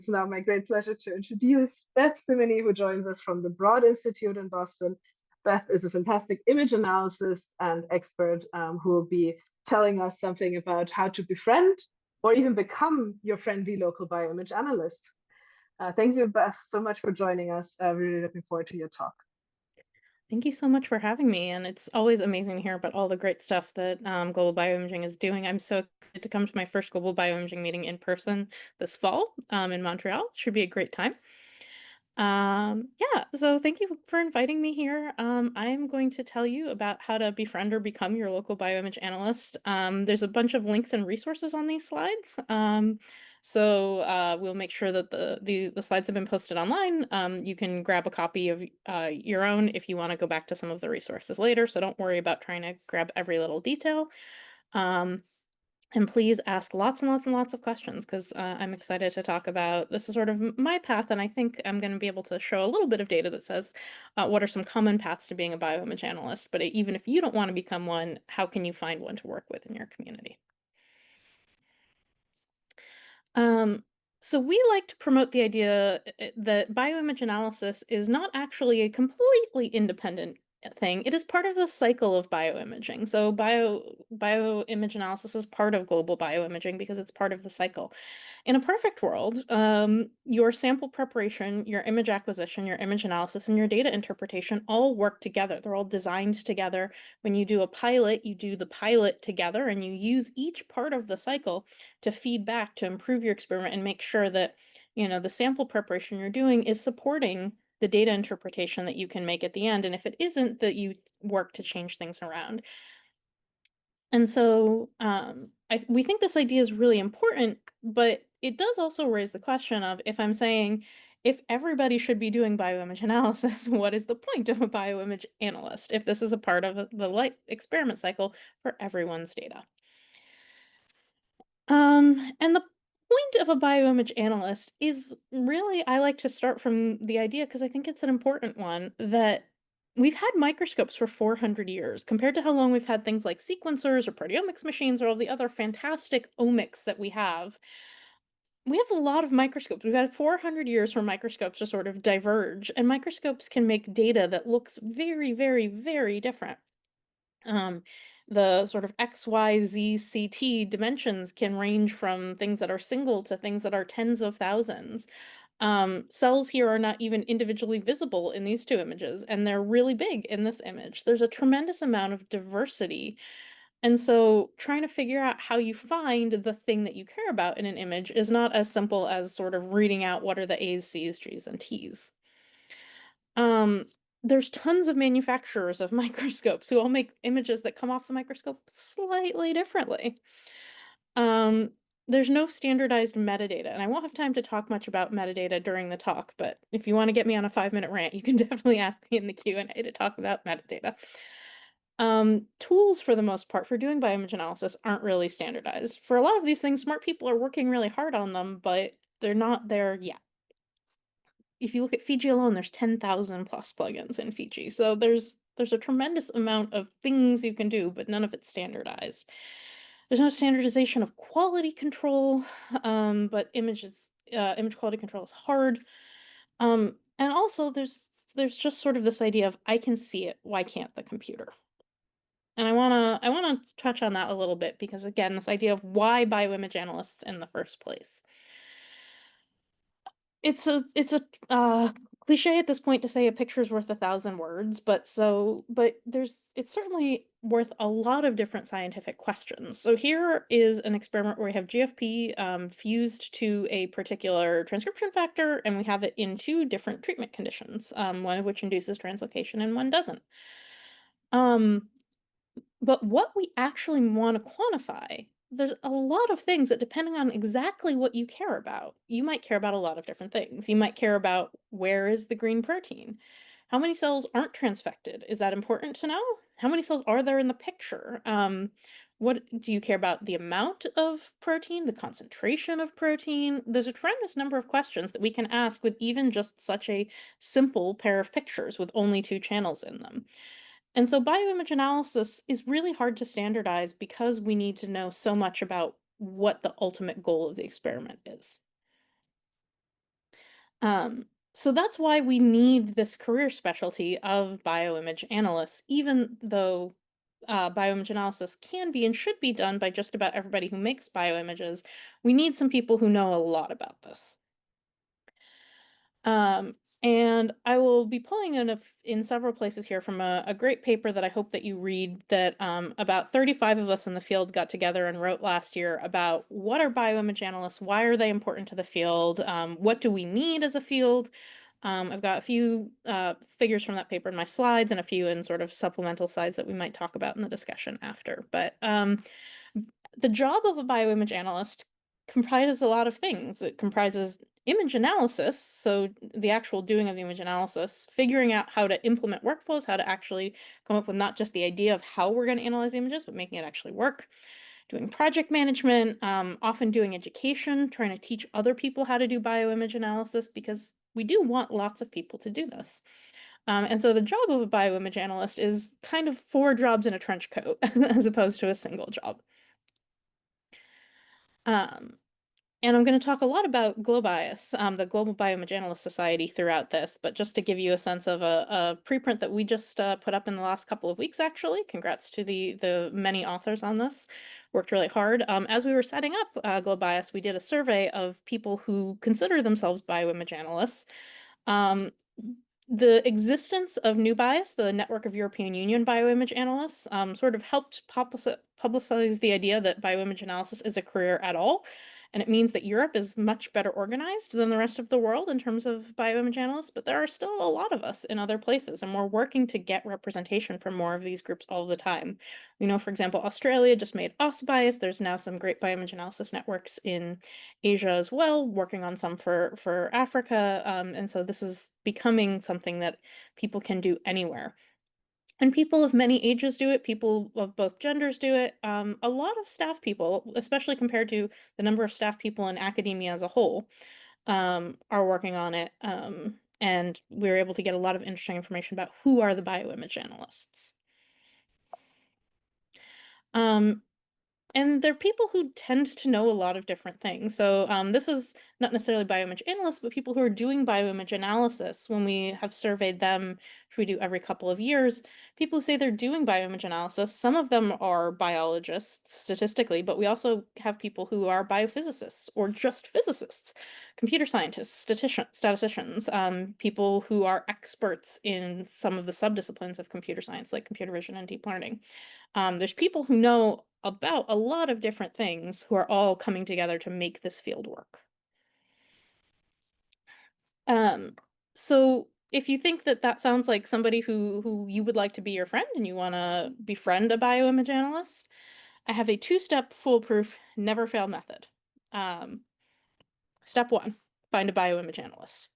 It's now my great pleasure to introduce Beth Cimini, who joins us from the Broad Institute in Boston. Beth is a fantastic image analyst and expert who will be telling us something about how to befriend or even become your friendly local bioimage analyst. Thank you, Beth, so much for joining us. Really looking forward to your talk. Thank you so much for having me, and it's always amazing to hear about all the great stuff that Global Bioimaging is doing. I'm so excited to come to my first Global Bioimaging meeting in person this fall in Montreal. Should be a great time. Yeah, so thank you for inviting me here. I'm going to tell you about how to befriend or become your local bioimage analyst. There's a bunch of links and resources on these slides. So we'll make sure that the slides have been posted online. You can grab a copy of your own if you want to go back to some of the resources later. So don't worry about trying to grab every little detail. And please ask lots and lots and lots of questions because I'm excited to talk about this is sort of my path, and I think I'm going to be able to show a little bit of data that says what are some common paths to being a bioimage analyst. But even if you don't want to become one, how can you find one to work with in your community? Um, so we like to promote the idea that bioimage analysis is not actually a completely independent thing. It is part of the cycle of bioimaging. So bioimage analysis is part of global bioimaging because it's part of the cycle. In a perfect world, your sample preparation, your image acquisition, your image analysis, and your data interpretation all work together. They're all designed together. When you do a pilot, you do the pilot together and you use each part of the cycle to feed back to improve your experiment and make sure that, the sample preparation you're doing is supporting the data interpretation that you can make at the end. And if it isn't, that you work to change things around. And so we think this idea is really important, but it does also raise the question of if everybody should be doing bioimage analysis, what is the point of a bioimage analyst if this is a part of the life experiment cycle for everyone's data? And the point of a bioimage analyst is really, I like to start from the idea because I think it's an important one that we've had microscopes for 400 years compared to how long we've had things like sequencers or proteomics machines or all the other fantastic omics that we have. We have a lot of microscopes. We've had 400 years for microscopes to sort of diverge, and microscopes can make data that looks very, very, very different. Um, the sort of X, Y, Z, CT dimensions can range from things that are single to things that are tens of thousands. Cells here are not even individually visible in these two images, and they're really big in this image. There's a tremendous amount of diversity. And so trying to figure out how you find the thing that you care about in an image is not as simple as sort of reading out what are the A's, C's, G's, and T's. Um, there's tons of manufacturers of microscopes who all make images that come off the microscope slightly differently. Um, there's no standardized metadata, and I won't have time to talk much about metadata during the talk, but if you want to get me on a 5-minute rant, you can definitely ask me in the Q&A to talk about metadata. Tools, for the most part, for doing bioimage analysis aren't really standardized. For a lot of these things, smart people are working really hard on them, but they're not there yet. If you look at Fiji alone, there's 10,000 plus plugins in Fiji. So there's a tremendous amount of things you can do, but none of it's standardized. There's no standardization of quality control, but image quality control is hard. And also there's just sort of this idea of I can see it, why can't the computer? And I wanna touch on that a little bit because again, this idea of why bioimage analysts in the first place. It's a cliche at this point to say a picture's worth 1,000 words, but it's certainly worth a lot of different scientific questions. So here is an experiment where we have GFP fused to a particular transcription factor, and we have it in two different treatment conditions, one of which induces translocation and one doesn't. Um, but what we actually want to quantify, there's a lot of things that depending on exactly what you care about, you might care about a lot of different things. You might care about where is the green protein? How many cells aren't transfected? Is that important to know? How many cells are there in the picture? What do you care about the amount of protein, the concentration of protein? There's a tremendous number of questions that we can ask with even just such a simple pair of pictures with only two channels in them. And so bioimage analysis is really hard to standardize because we need to know so much about what the ultimate goal of the experiment is. So that's why we need this career specialty of bioimage analysts, even though bioimage analysis can be and should be done by just about everybody who makes bioimages. We need some people who know a lot about this. Um, and I will be pulling in several places here from a great paper that I hope that you read that about 35 of us in the field got together and wrote last year about what are bioimage analysts, why are they important to the field, what do we need as a field. I've got a few figures from that paper in my slides and a few in sort of supplemental slides that we might talk about in the discussion after. But the job of a bioimage analyst comprises a lot of things. It comprises image analysis, so the actual doing of the image analysis, figuring out how to implement workflows, how to actually come up with not just the idea of how we're going to analyze the images, but making it actually work. Doing project management, often doing education, trying to teach other people how to do bioimage analysis, because we do want lots of people to do this. And so the job of a bioimage analyst is kind of 4 jobs in a trench coat as opposed to a single job. Um, and I'm going to talk a lot about GloBias, the Global Bioimage Analyst Society, throughout this, but just to give you a sense of a preprint that we just put up in the last couple of weeks, actually. Congrats to the many authors on this. Worked really hard. As we were setting up GloBias, we did a survey of people who consider themselves bioimage analysts. Um, the existence of NewBias, the network of European Union bioimage analysts, sort of helped publicize the idea that bioimage analysis is a career at all. And it means that Europe is much better organized than the rest of the world in terms of bioimage analysts, but there are still a lot of us in other places, and we're working to get representation from more of these groups all the time. We know, for example, Australia just made AusBias. There's now some great bioimage analysis networks in Asia as well, working on some for Africa. And so this is becoming something that people can do anywhere. And people of many ages do it, people of both genders do it. A lot of staff people, especially compared to the number of staff people in academia as a whole, are working on it. And we're able to get a lot of interesting information about who are the bioimage analysts. Um, And they're people who tend to know a lot of different things. So this is not necessarily bioimage analysts, but people who are doing bioimage analysis. When we have surveyed them, which we do every couple of years, people who say they're doing bioimage analysis, some of them are biologists statistically, but we also have people who are biophysicists or just physicists, computer scientists, statisticians, people who are experts in some of the subdisciplines of computer science, like computer vision and deep learning. There's people who know about a lot of different things who are all coming together to make this field work. Um, so if you think that that sounds like somebody who you would like to be your friend and you want to befriend a bioimage analyst, I have a 2-step foolproof never fail method. Um, Step 1, find a bioimage analyst.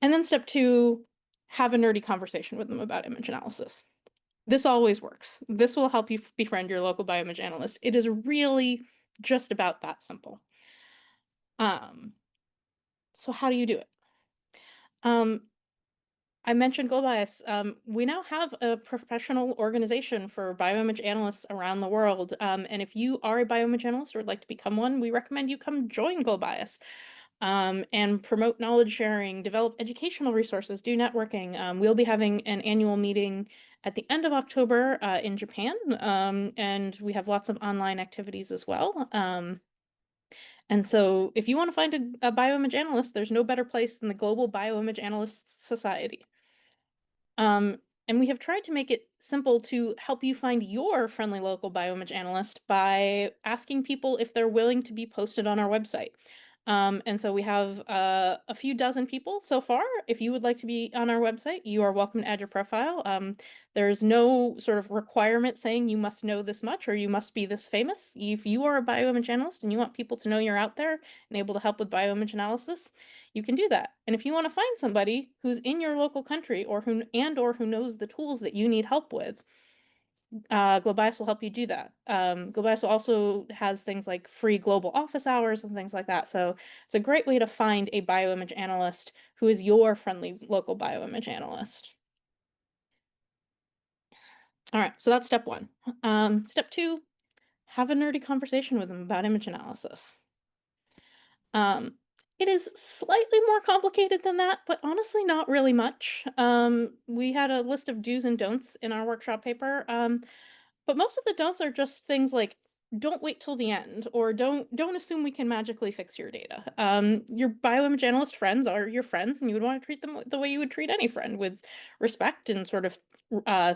And then step 2, have a nerdy conversation with them about image analysis. This always works. This will help you befriend your local bioimage analyst. It is really just about that simple. Um, so how do you do it? Um, I mentioned GloBias. We now have a professional organization for bioimage analysts around the world. And if you are a bioimage analyst or would like to become one, we recommend you come join GloBias. And promote knowledge sharing, develop educational resources, do networking. We'll be having an annual meeting at the end of October in Japan, and we have lots of online activities as well. And so if you want to find a bioimage analyst, there's no better place than the Global Bioimage Analysts Society. And we have tried to make it simple to help you find your friendly local bioimage analyst by asking people if they're willing to be posted on our website. And so we have a few dozen people so far. If you would like to be on our website, you are welcome to add your profile. There's no sort of requirement saying you must know this much or you must be this famous. If you are a bioimage analyst and you want people to know you're out there and able to help with bioimage analysis, you can do that. And if you want to find somebody who's in your local country or who knows the tools that you need help with, GloBias will help you do that. GloBias also has things like free global office hours and things like that. So it's a great way to find a bioimage analyst who is your friendly local bioimage analyst. All right, so that's step 1. Step 2, have a nerdy conversation with them about image analysis. It is slightly more complicated than that, but honestly not really much. We had a list of do's and don'ts in our workshop paper. But most of the don'ts are just things like don't wait till the end or don't assume we can magically fix your data. Your bioimage analyst friends are your friends and you would want to treat them the way you would treat any friend, with respect and sort of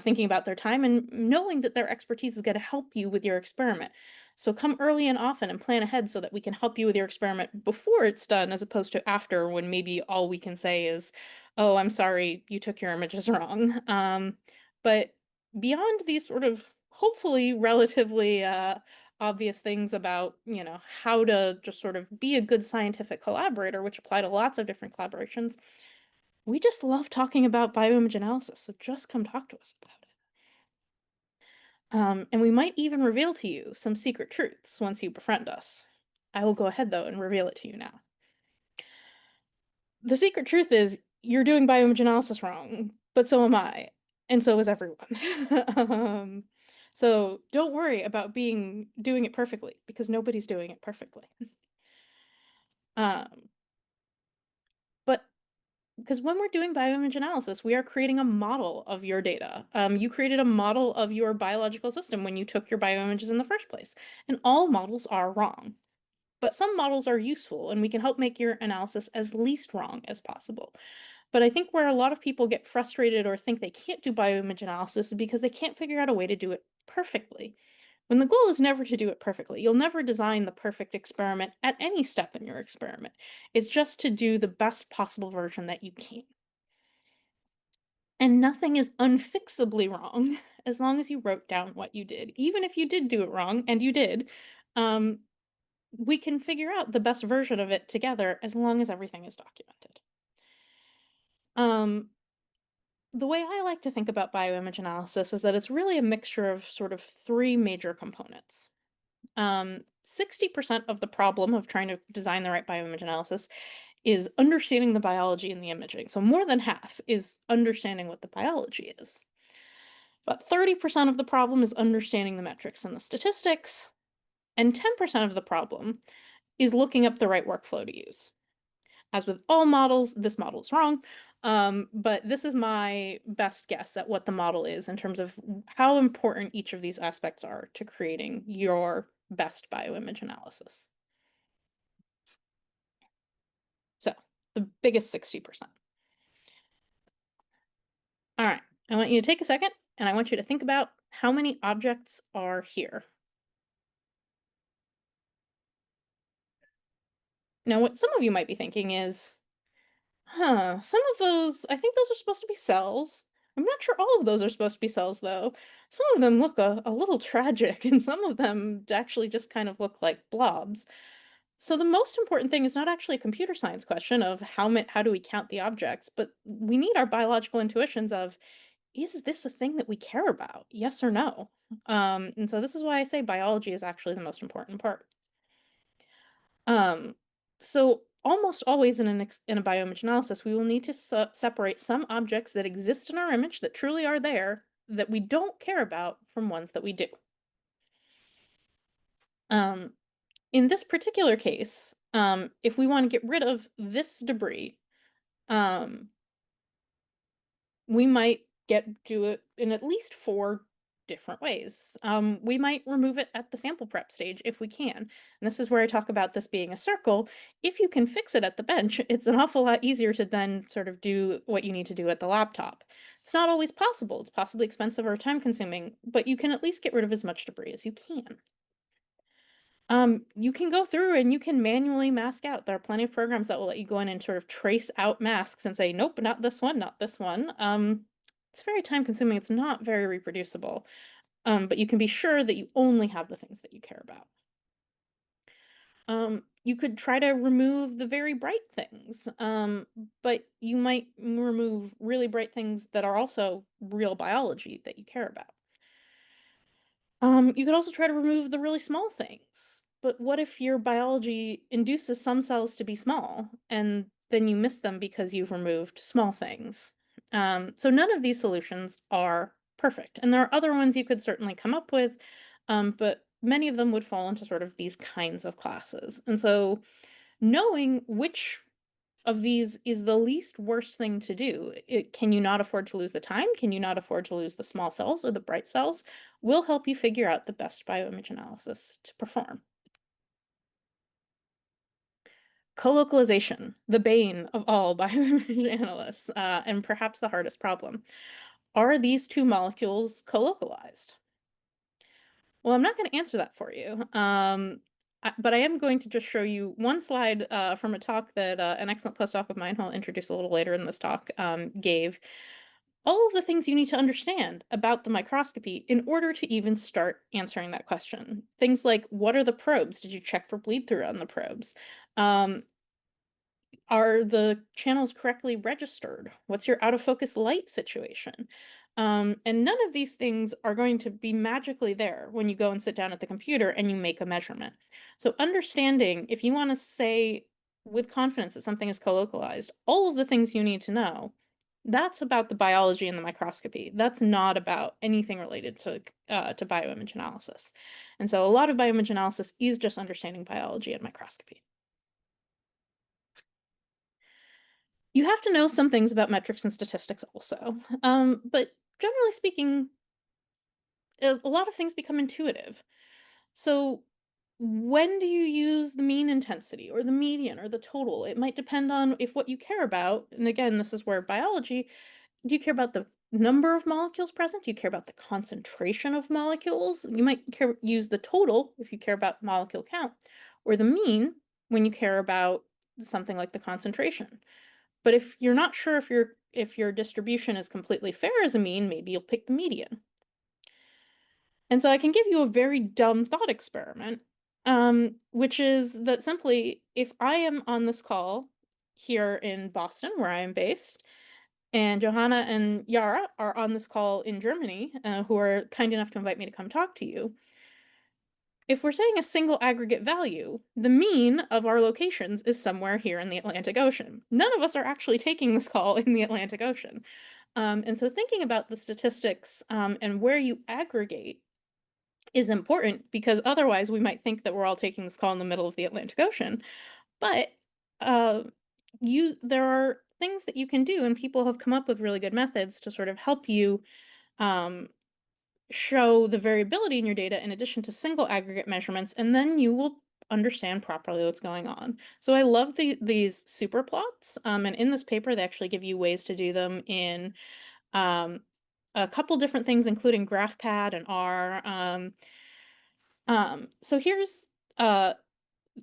thinking about their time and knowing that their expertise is going to help you with your experiment. So come early and often and plan ahead so that we can help you with your experiment before it's done, as opposed to after, when maybe all we can say is, oh, I'm sorry, you took your images wrong. But beyond these sort of hopefully relatively obvious things about, how to just sort of be a good scientific collaborator, which apply to lots of different collaborations, we just love talking about bioimage analysis, so just come talk to us about it. And we might even reveal to you some secret truths once you befriend us. I will go ahead, though, and reveal it to you now. The secret truth is you're doing bioimage analysis wrong, but so am I, and so is everyone. um, so don't worry about doing it perfectly, because nobody's doing it perfectly. Um, but because when we're doing bioimage analysis, we are creating a model of your data. You created a model of your biological system when you took your bioimages in the first place, and all models are wrong. But some models are useful, and we can help make your analysis as least wrong as possible. But I think where a lot of people get frustrated or think they can't do bioimage analysis is because they can't figure out a way to do it perfectly. When the goal is never to do it perfectly, you'll never design the perfect experiment at any step in your experiment. It's just to do the best possible version that you can. And nothing is unfixably wrong as long as you wrote down what you did. Even if you did do it wrong, and you did, um, we can figure out the best version of it together as long as everything is documented. Um, the way I like to think about bioimage analysis is that it's really a mixture of sort of three major components. 60% of the problem of trying to design the right bioimage analysis is understanding the biology in the imaging. So more than half is understanding what the biology is. But 30% of the problem is understanding the metrics and the statistics, and 10% of the problem is looking up the right workflow to use. As with all models, this model is wrong, but this is my best guess at what the model is in terms of how important each of these aspects are to creating your best bioimage analysis. So, the biggest 60%. All right, I want you to take a second, and I want you to think about how many objects are here. Now, what some of you might be thinking is, some of those, I think those are supposed to be cells. I'm not sure all of those are supposed to be cells, though. Some of them look a little tragic, and some of them actually just kind of look like blobs. So the most important thing is not actually a computer science question of how do we count the objects, but we need our biological intuitions of, is this a thing that we care about? Yes or no? And so this is why I say biology is actually the most important part. Um, so almost always in a bioimage analysis, we will need to separate some objects that exist in our image that truly are there that we don't care about from ones that we do. Um, in this particular case, if we want to get rid of this debris, um, we might do it in at least 4 different ways. We might remove it at the sample prep stage if we can. And this is where I talk about this being a circle. If you can fix it at the bench, it's an awful lot easier to then sort of do what you need to do at the laptop. It's not always possible. It's possibly expensive or time consuming, but you can at least get rid of as much debris as you can. You can go through and you can manually mask out. There are plenty of programs that will let you go in and sort of trace out masks and say, nope, not this one, not this one. It's very time consuming. It's not very reproducible. But you can be sure that you only have the things that you care about. You could try to remove the very bright things, but you might remove really bright things that are also real biology that you care about. You could also try to remove the really small things. But what if your biology induces some cells to be small, and then you miss them because you've removed small things? So none of these solutions are perfect. And there are other ones you could certainly come up with, but many of them would fall into sort of these kinds of classes. And so knowing which of these is the least worst thing to do. Can you not afford to lose the time? Can you not afford to lose the small cells or the bright cells? Will help you figure out the best bioimage analysis to perform. Colocalization, the bane of all bioimage analysts, and perhaps the hardest problem. Are these two molecules colocalized? Well, I'm not going to answer that for you. But I am going to just show you one slide from a talk that an excellent postdoc of mine, who I'll introduce a little later in this talk, gave. All of the things you need to understand about the microscopy in order to even start answering that question. Things like, what are the probes? Did you check for bleed through on the probes? Are the channels correctly registered? What's your out of focus light situation? And none of these things are going to be magically there when you go and sit down at the computer and you make a measurement. So understanding, if you want to say with confidence that something is colocalized, all of the things you need to know, that's about the biology and the microscopy. That's not about anything related to bioimage analysis. And so a lot of bioimage analysis is just understanding biology and microscopy. You have to know some things about metrics and statistics also. But generally speaking, a lot of things become intuitive. So when do you use the mean intensity or the median or the total? It might depend on if what you care about, and again, this is where biology, do you care about the number of molecules present? Do you care about the concentration of molecules? You might use the total if you care about molecule count, or the mean when you care about something like the concentration. But if you're not sure if your distribution is completely fair as a mean, maybe you'll pick the median. And so I can give you a very dumb thought experiment, which is that simply, if I am on this call here in Boston, where I am based, and Johanna and Yara are on this call in Germany, who are kind enough to invite me to come talk to you, if we're saying a single aggregate value, the mean of our locations is somewhere here in the Atlantic Ocean. None of us are actually taking this call in the Atlantic Ocean. And so thinking about the statistics and where you aggregate is important, because otherwise we might think that we're all taking this call in the middle of the Atlantic Ocean. But uh, there are things that you can do, and people have come up with really good methods to sort of help you show the variability in your data in addition to single aggregate measurements, and then you will understand properly what's going on. So I love these super plots, and in this paper they actually give you ways to do them in a couple different things, including GraphPad and R. So here's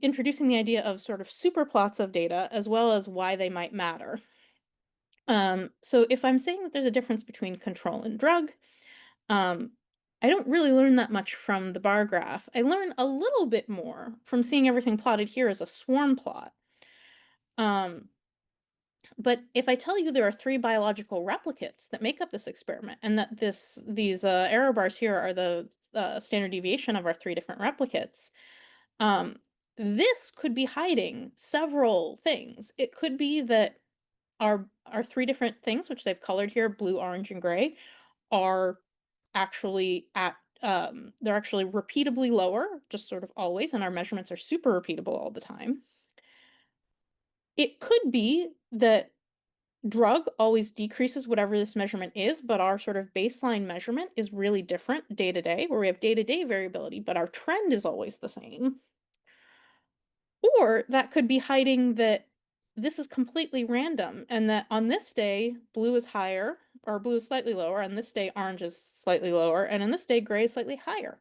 introducing the idea of sort of super plots of data, as well as why they might matter. So if I'm saying that there's a difference between control and drug, I don't really learn that much from the bar graph. I learn a little bit more from seeing everything plotted here as a swarm plot. But if I tell you there are 3 biological replicates that make up this experiment, and that these error bars here are the standard deviation of our 3 different replicates, this could be hiding several things. It could be that our 3 different things, which they've colored here, blue, orange, and gray, are actually they're actually repeatably lower, just sort of always, and our measurements are super repeatable all the time. It could be that drug always decreases whatever this measurement is, but our sort of baseline measurement is really different day to day, where we have day-to-day variability, but our trend is always the same. Or that could be hiding that this is completely random, and that on this day, blue is higher, or blue is slightly lower, on this day, orange is slightly lower, and on this day, gray is slightly higher.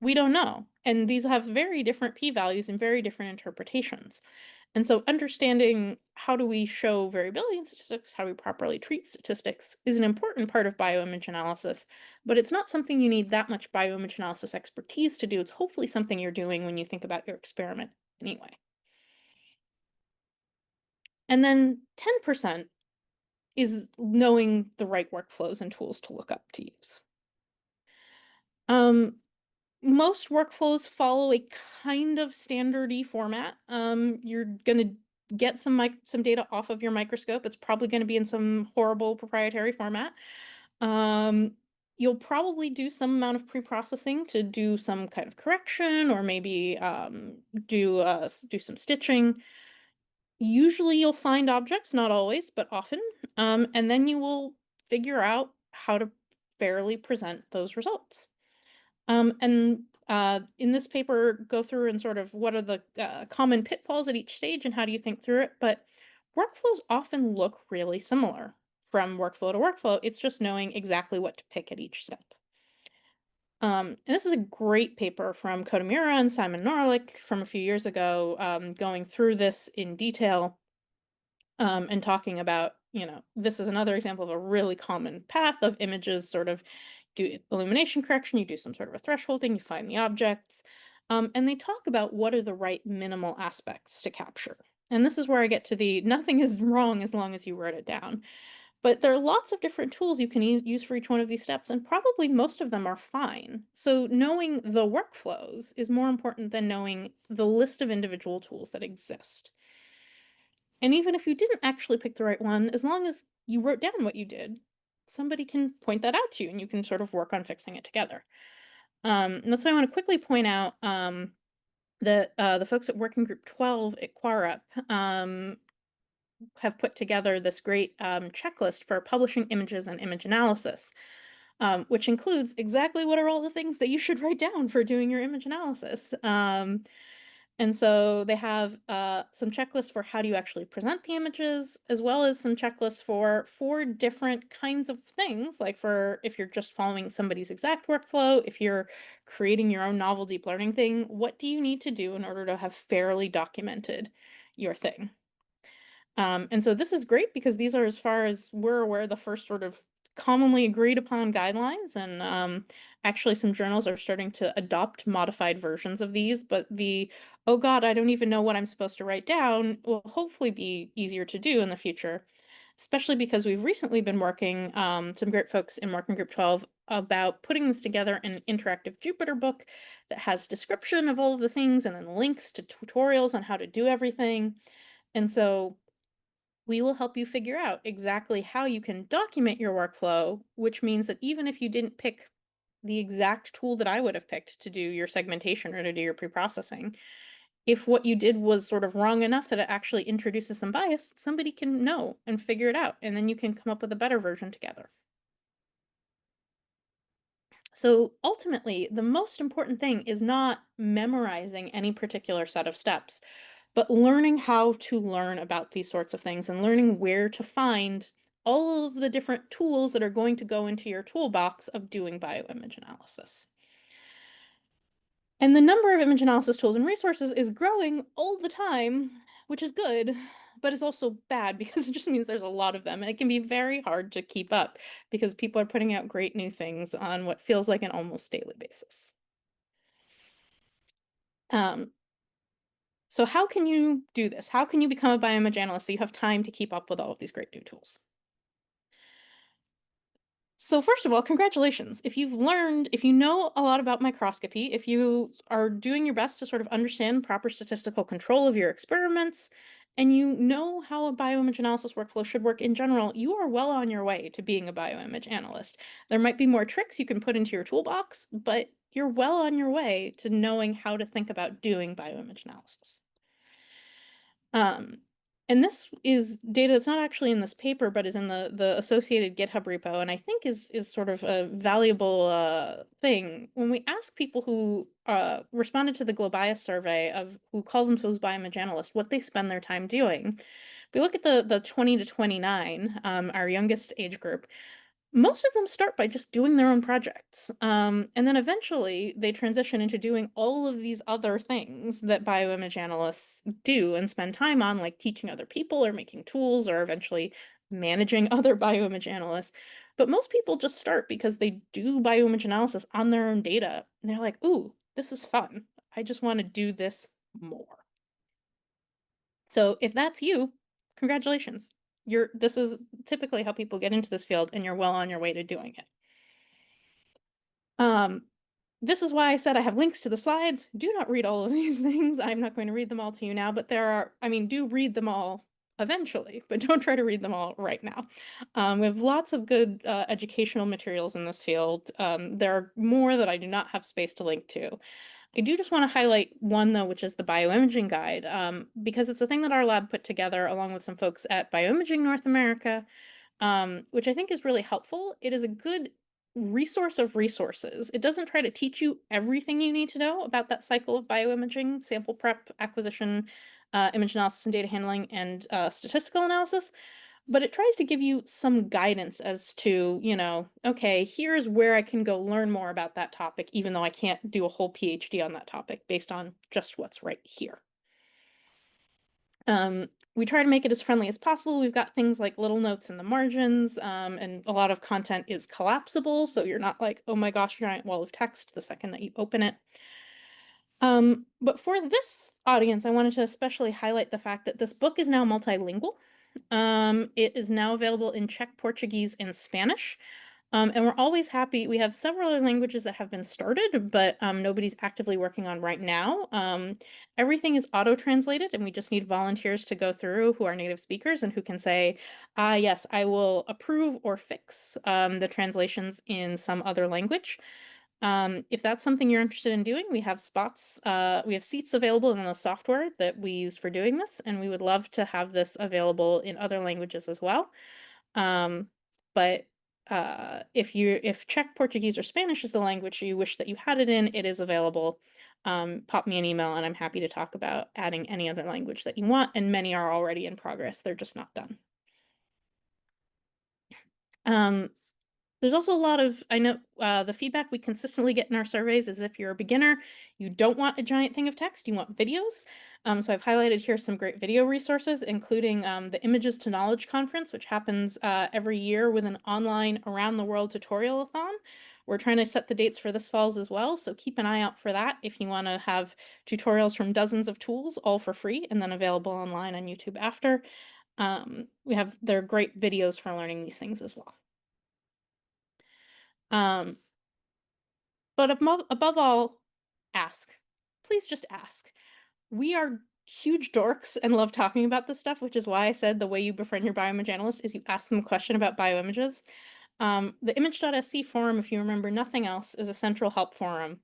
We don't know. And these have very different p-values and very different interpretations. And so understanding how do we show variability in statistics, how do we properly treat statistics, is an important part of bioimage analysis, but it's not something you need that much bioimage analysis expertise to do. It's hopefully something you're doing when you think about your experiment anyway. And then 10% is knowing the right workflows and tools to look up to use. Most workflows follow a kind of standard-y format. You're going to get some data off of your microscope. It's probably going to be in some horrible proprietary format. You'll probably do some amount of pre-processing to do some kind of correction, or maybe do some stitching. Usually you'll find objects, not always, but often. And then you will figure out how to fairly present those results. And in this paper, go through and sort of what are the common pitfalls at each stage and how do you think through it. But workflows often look really similar from workflow to workflow. It's just knowing exactly what to pick at each step. And this is a great paper from Kotomura and Simon Norlick from a few years ago, going through this in detail, and talking about, this is another example of a really common path of images, sort of do illumination correction, you do some sort of a thresholding, you find the objects, and they talk about what are the right minimal aspects to capture. And this is where I get to the nothing is wrong as long as you wrote it down. But there are lots of different tools you can use for each one of these steps, and probably most of them are fine. So knowing the workflows is more important than knowing the list of individual tools that exist. And even if you didn't actually pick the right one, as long as you wrote down what you did, somebody can point that out to you and you can sort of work on fixing it together. And that's why I want to quickly point out that the folks at Working Group 12 at Quarup have put together this great checklist for publishing images and image analysis, which includes exactly what are all the things that you should write down for doing your image analysis. And so they have some checklists for how do you actually present the images, as well as some checklists for 4 different kinds of things, like for if you're just following somebody's exact workflow, if you're creating your own novel deep learning thing, what do you need to do in order to have fairly documented your thing? And so this is great because these are, as far as we're aware, the first sort of commonly agreed upon guidelines. And actually, some journals are starting to adopt modified versions of these. But oh God, I don't even know what I'm supposed to write down, will hopefully be easier to do in the future, especially because we've recently been working, some great folks in Working Group 12, about putting this together in an interactive Jupyter book that has description of all of the things and then links to tutorials on how to do everything. And so we will help you figure out exactly how you can document your workflow, which means that even if you didn't pick the exact tool that I would have picked to do your segmentation or to do your pre-processing, if what you did was sort of wrong enough that it actually introduces some bias, somebody can know and figure it out, and then you can come up with a better version together. So ultimately, the most important thing is not memorizing any particular set of steps, but learning how to learn about these sorts of things and learning where to find all of the different tools that are going to go into your toolbox of doing bioimage analysis. And the number of image analysis tools and resources is growing all the time, which is good, but is also bad because it just means there's a lot of them. And it can be very hard to keep up because people are putting out great new things on what feels like an almost daily basis. So how can you do this? How can you become a bioimage analyst so you have time to keep up with all of these great new tools? So first of all, congratulations. If you know a lot about microscopy, if you are doing your best to sort of understand proper statistical control of your experiments, and you know how a bioimage analysis workflow should work in general, you are well on your way to being a bioimage analyst. There might be more tricks you can put into your toolbox, but you're well on your way to knowing how to think about doing bioimage analysis. Um, and this is data that's not actually in this paper, but is in the associated GitHub repo, and I think is sort of a valuable thing. When we ask people who responded to the GloBias survey of who call themselves bioimage analysts what they spend their time doing, we look at the 20 to 29, our youngest age group. Most of them start by just doing their own projects. And then eventually they transition into doing all of these other things that bioimage analysts do and spend time on, like teaching other people or making tools or eventually managing other bioimage analysts. But most people just start because they do bioimage analysis on their own data. And they're like, ooh, this is fun. I just want to do this more. So if that's you, congratulations. This is typically how people get into this field, and you're well on your way to doing it. This is why I said I have links to the slides. Do not read all of these things. I'm not going to read them all to you now, but do read them all eventually, but don't try to read them all right now. We have lots of good educational materials in this field. There are more that I do not have space to link to. I do just want to highlight one, though, which is the bioimaging guide, because it's a thing that our lab put together along with some folks at Bioimaging North America, which I think is really helpful. It is a good resource of resources. It doesn't try to teach you everything you need to know about that cycle of bioimaging, sample prep, acquisition, image analysis and data handling, and statistical analysis, but it tries to give you some guidance as to, okay, here's where I can go learn more about that topic, even though I can't do a whole PhD on that topic based on just what's right here. We try to make it as friendly as possible. We've got things like little notes in the margins, and a lot of content is collapsible, so you're not like, oh my gosh, giant wall of text the second that you open it. But for this audience, I wanted to especially highlight the fact that this book is now multilingual. It is now available in Czech, Portuguese, and Spanish. And we're always happy. We have several other languages that have been started, but nobody's actively working on right now. Everything is auto-translated, and we just need volunteers to go through who are native speakers and who can say, yes, I will approve or fix the translations in some other language. If that's something you're interested in doing, we have we have seats available in the software that we use for doing this, and we would love to have this available in other languages as well. But if Czech, Portuguese, or Spanish is the language you wish that you had it in, it is available. Pop me an email, and I'm happy to talk about adding any other language that you want, and many are already in progress. They're just not done. There's also a lot of, I know the feedback we consistently get in our surveys is if you're a beginner, you don't want a giant thing of text, you want videos. So I've highlighted here some great video resources, including the Images to Knowledge Conference, which happens every year with an online around the world tutorial-a-thon. We're trying to set the dates for this falls as well, so keep an eye out for that if you want to have tutorials from dozens of tools, all for free, and then available online on YouTube after. There are great videos for learning these things as well. But above all, ask. Please just ask. We are huge dorks and love talking about this stuff, which is why I said the way you befriend your bioimage analyst is you ask them a question about bioimages. The image.sc forum, if you remember nothing else, is a central help forum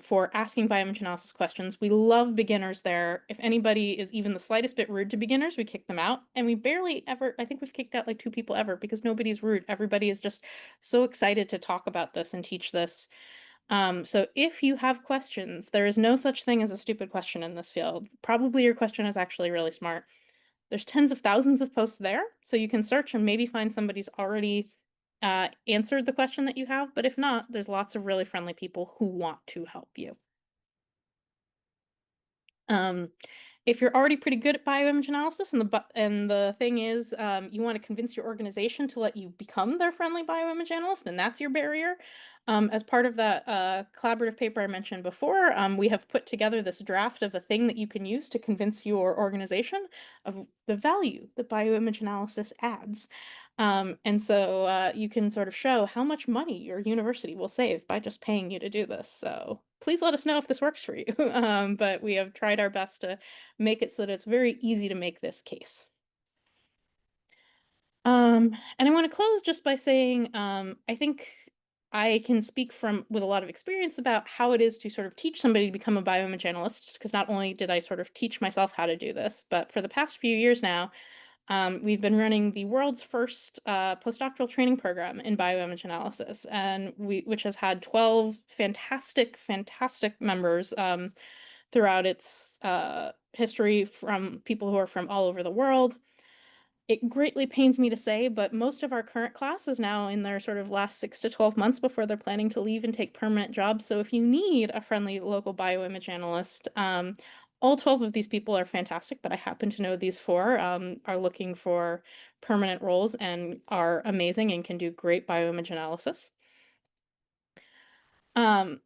for asking bioimage analysis questions. We love beginners there. If anybody is even the slightest bit rude to beginners, we kick them out. And we barely ever, I think we've kicked out like 2 people ever because nobody's rude. Everybody is just so excited to talk about this and teach this. So if you have questions, there is no such thing as a stupid question in this field. Probably your question is actually really smart. There's tens of thousands of posts there, so you can search and maybe find somebody's already answered the question that you have, but if not, there's lots of really friendly people who want to help you. If you're already pretty good at bioimage analysis and the thing is you want to convince your organization to let you become their friendly bioimage analyst, and that's your barrier, as part of that collaborative paper I mentioned before, we have put together this draft of a thing that you can use to convince your organization of the value that bioimage analysis adds. And so you can sort of show how much money your university will save by just paying you to do this. So please let us know if this works for you. But we have tried our best to make it so that it's very easy to make this case. And I want to close just by saying, I think I can speak with a lot of experience about how it is to sort of teach somebody to become a bioimage analyst, because not only did I sort of teach myself how to do this, but for the past few years now, we've been running the world's first postdoctoral training program in bioimage analysis, and which has had 12 fantastic members throughout its history, from people who are from all over the world. It greatly pains me to say, but most of our current class is now in their sort of last 6 to 12 months before they're planning to leave and take permanent jobs. So if you need a friendly local bioimage analyst, all 12 of these people are fantastic, but I happen to know these 4 are looking for permanent roles and are amazing and can do great bioimage analysis. And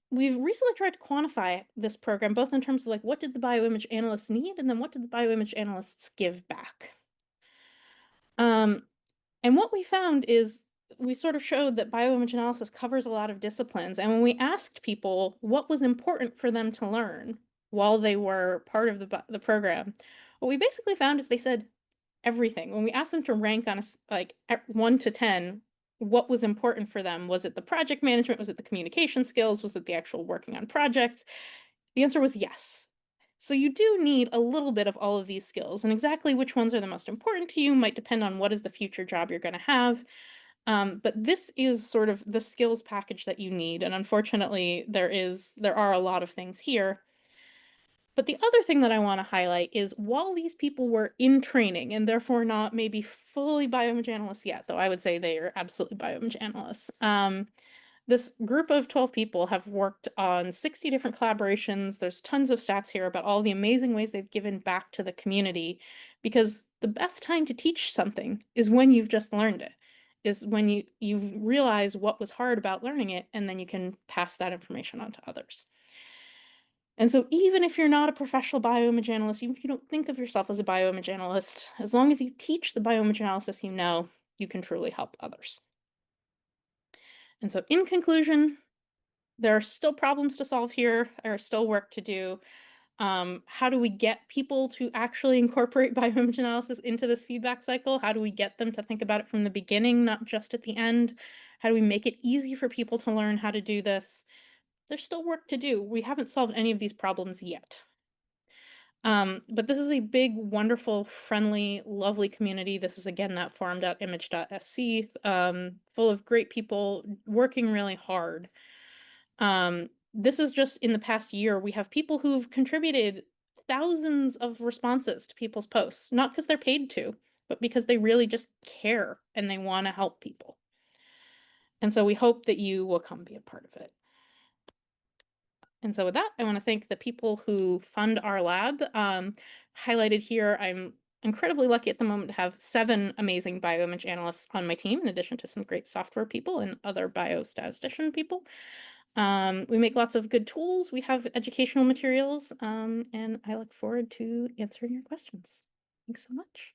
we've recently tried to quantify this program, both in terms of like what did the bioimage analysts need, and then what did the bioimage analysts give back. And what we found is we sort of showed that bioimage analysis covers a lot of disciplines. And when we asked people what was important for them to learn while they were part of the program, What we basically found is they said everything. When we asked them to rank on like 1 to 10, what was important for them? Was it the project management? Was it the communication skills? Was it the actual working on projects? The answer was yes. So you do need a little bit of all of these skills, and exactly which ones are the most important to you might depend on what is the future job you're going to have. But this is sort of the skills package that you need, and unfortunately, there are a lot of things here. But the other thing that I want to highlight is while these people were in training and therefore not maybe fully bioimage analysts yet, though I would say they are absolutely bioimage analysts. This group of 12 people have worked on 60 different collaborations. There's tons of stats here about all the amazing ways they've given back to the community because the best time to teach something is when you've just learned it. Is when you realize what was hard about learning it and then you can pass that information on to others. And so even if you're not a professional bioimage analyst, even if you don't think of yourself as a bioimage analyst, as long as you teach the bioimage analysis you know, you can truly help others. And so in conclusion, there are still problems to solve here. There are still work to do. How do we get people to actually incorporate bioimage analysis into this feedback cycle? How do we get them to think about it from the beginning, not just at the end? How do we make it easy for people to learn how to do this? There's still work to do. We haven't solved any of these problems yet. But this is a big, wonderful, friendly, lovely community. This is again that forum.image.sc, full of great people working really hard. This is just in the past year, we have people who've contributed thousands of responses to people's posts, not because they're paid to, but because they really just care and they want to help people. And so we hope that you will come be a part of it. And so with that, I want to thank the people who fund our lab. Highlighted here, I'm incredibly lucky at the moment to have 7 amazing bioimage analysts on my team, in addition to some great software people and other biostatistician people. We make lots of good tools. We have educational materials, and I look forward to answering your questions. Thanks so much.